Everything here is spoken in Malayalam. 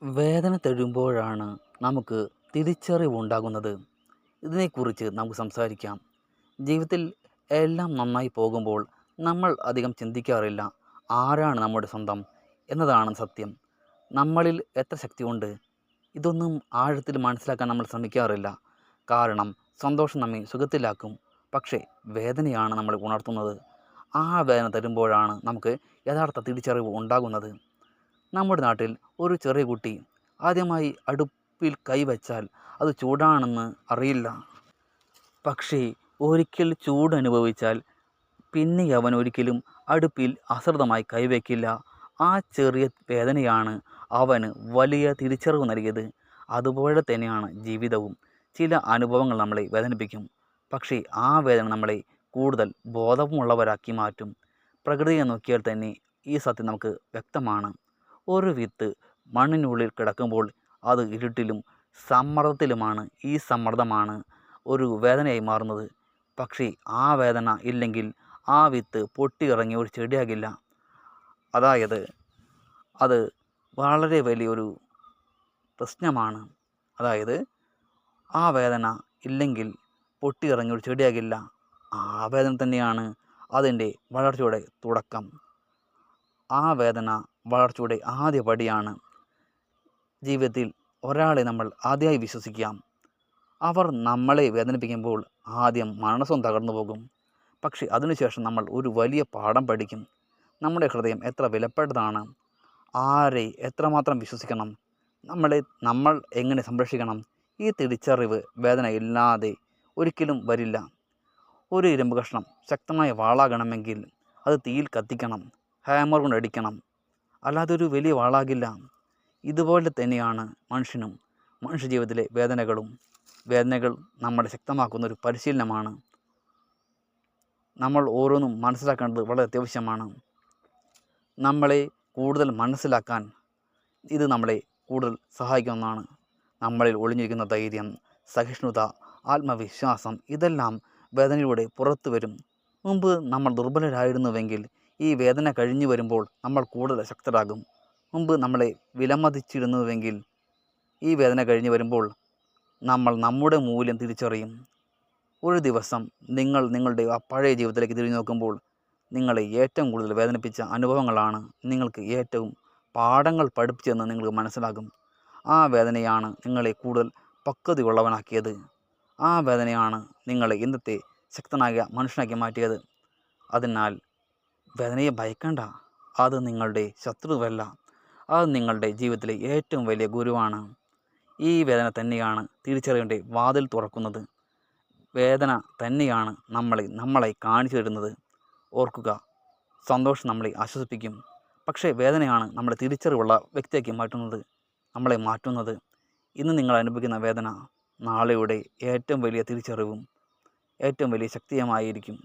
വേദന തരുമ്പോഴാണ് നമുക്ക് തിരിച്ചറിവുണ്ടാകുന്നത്. ഇതിനെക്കുറിച്ച് നമുക്ക് സംസാരിക്കാം. ജീവിതത്തിൽ എല്ലാം നന്നായി പോകുമ്പോൾ നമ്മൾ അധികം ചിന്തിക്കാറില്ല ആരാണ് നമ്മുടെ സ്വന്തം എന്നതാണ് സത്യം. നമ്മളിൽ എത്ര ശക്തിയുണ്ട്, ഇതൊന്നും ആഴത്തിൽ മനസ്സിലാക്കാൻ നമ്മൾ ശ്രമിക്കാറില്ല. കാരണം സന്തോഷം നമ്മെ സുഖത്തിലാക്കും, പക്ഷേ വേദനയാണ് നമ്മളെ ഉണർത്തുന്നത്. ആ വേദന തരുമ്പോഴാണ് നമുക്ക് യഥാർത്ഥ തിരിച്ചറിവ് ഉണ്ടാകുന്നത്. നമ്മുടെ നാട്ടിൽ ഒരു ചെറിയ കുട്ടി ആദ്യമായി അടുപ്പിൽ കൈവച്ചാൽ അത് ചൂടാണെന്ന് അറിയില്ല. പക്ഷേ ഒരിക്കൽ ചൂട് അനുഭവിച്ചാൽ പിന്നെ അവൻ ഒരിക്കലും അടുപ്പിൽ അശ്രദ്ധമായി കൈവയ്ക്കില്ല. ആ ചെറിയ വേദനയാണ് അവന് വലിയ തിരിച്ചറിവ് നൽകിയത്. അതുപോലെ തന്നെയാണ് ജീവിതവും. ചില അനുഭവങ്ങൾ നമ്മളെ വേദനിപ്പിക്കും, പക്ഷേ ആ വേദന നമ്മളെ കൂടുതൽ ബോധമുള്ളവരാക്കി മാറ്റും. പ്രകൃതിയെ നോക്കിയാൽ തന്നെ ഈ സത്യം നമുക്ക് വ്യക്തമാണ്. ഒരു വിത്ത് മണ്ണിനുള്ളിൽ കിടക്കുമ്പോൾ അത് ഇരുട്ടിലും സമ്മർദ്ദത്തിലുമാണ്. ഈ സമ്മർദ്ദമാണ് ഒരു വേദനയായി മാറുന്നത്. പക്ഷേ ആ വേദന ഇല്ലെങ്കിൽ ആ വിത്ത് പൊട്ടിയിറങ്ങി ഒരു ചെടിയാകില്ല. അതായത് അത് വളരെ വലിയൊരു പ്രശ്നമാണ്. അതായത് ആ വേദന ഇല്ലെങ്കിൽ പൊട്ടിയിറങ്ങി ഒരു ചെടിയാകില്ല. ആ വേദന തന്നെയാണ് അതിൻ്റെ വളർച്ചയുടെ തുടക്കം. ആ വേദന വളർച്ചയുടെ ആദ്യ പടിയാണ്. ജീവിതത്തിൽ ഒരാളെ നമ്മൾ ആദ്യമായി വിശ്വസിക്കാം. അവർ നമ്മളെ വേദനിപ്പിക്കുമ്പോൾ ആദ്യം മനസ്സും തകർന്നു പോകും. പക്ഷേ അതിനുശേഷം നമ്മൾ ഒരു വലിയ പാഠം പഠിക്കും. നമ്മുടെ ഹൃദയം എത്ര വിലപ്പെട്ടതാണ്, ആരെ എത്രമാത്രം വിശ്വസിക്കണം, നമ്മൾ എങ്ങനെ സംരക്ഷിക്കണം. ഈ തിരിച്ചറിവ് വേദന ഇല്ലാതെ ഒരിക്കലും വരില്ല. ഒരു ഇരുമ്പ് കഷ്ണം ശക്തമായ വാളാകണമെങ്കിൽ അത് തീയിൽ കത്തിക്കണം, ഹാമർ കൊണ്ട് അടിക്കണം, അല്ലാതെ ഒരു വലിയ വാളാകില്ല. ഇതുപോലെ തന്നെയാണ് മനുഷ്യനും മനുഷ്യ ജീവിതത്തിലെ വേദനകളും. വേദനകൾ നമ്മളെ ശക്തമാക്കുന്ന ഒരു പരിശീലനമാണ്. നമ്മൾ ഓരോന്നും മനസ്സിലാക്കേണ്ടത് വളരെ അത്യാവശ്യമാണ്. നമ്മളെ കൂടുതൽ മനസ്സിലാക്കാൻ ഇത് നമ്മളെ കൂടുതൽ സഹായിക്കുന്നതാണ്. നമ്മളിൽ ഒളിഞ്ഞിരിക്കുന്ന ധൈര്യം, സഹിഷ്ണുത, ആത്മവിശ്വാസം ഇതെല്ലാം വേദനയിലൂടെ പുറത്തു വരും. മുമ്പ് നമ്മൾ ദുർബലരായിരുന്നുവെങ്കിൽ ഈ വേദന കഴിഞ്ഞു വരുമ്പോൾ നമ്മൾ കൂടുതൽ ശക്തരാകും. മുമ്പ് നമ്മളെ വിലമതിച്ചിരുന്നുവെങ്കിൽ ഈ വേദന കഴിഞ്ഞു വരുമ്പോൾ നമ്മൾ നമ്മുടെ മൂല്യം തിരിച്ചറിയും. ഒരു ദിവസം നിങ്ങൾ നിങ്ങളുടെ ആ പഴയ ജീവിതത്തിലേക്ക് തിരിഞ്ഞു നോക്കുമ്പോൾ നിങ്ങളെ ഏറ്റവും കൂടുതൽ വേദനിപ്പിച്ച അനുഭവങ്ങളാണ് നിങ്ങൾക്ക് ഏറ്റവും പാഠങ്ങൾ പഠിപ്പിച്ചതെന്ന് നിങ്ങൾക്ക് മനസ്സിലാകും. ആ വേദനയാണ് നിങ്ങളെ കൂടുതൽ പക്വതയുള്ളവനാക്കിയത്. ആ വേദനയാണ് നിങ്ങളെ ഇന്നത്തെ ശക്തനായ മനുഷ്യനാക്കി മാറ്റിയത്. അതിനാൽ വേദനയെ ഭയക്കണ്ട. അത് നിങ്ങളുടെ ശത്രുവല്ല, അത് നിങ്ങളുടെ ജീവിതത്തിലെ ഏറ്റവും വലിയ ഗുരുവാണ്. ഈ വേദന തന്നെയാണ് തിരിച്ചറിവിൻ്റെ വാതിൽ തുറക്കുന്നത്. വേദന തന്നെയാണ് നമ്മളെ കാണിച്ചു തരുന്നത്. ഓർക്കുക, സന്തോഷം നമ്മളെ ആശ്വസിപ്പിക്കും, പക്ഷേ വേദനയാണ് നമ്മളെ തിരിച്ചറിവുള്ള വ്യക്തിയാക്കി നമ്മളെ മാറ്റുന്നത്. ഇന്ന് നിങ്ങൾ അനുഭവിക്കുന്ന വേദന നാളെയുടെ ഏറ്റവും വലിയ തിരിച്ചറിവും ഏറ്റവും വലിയ ശക്തിയുമായിരിക്കും.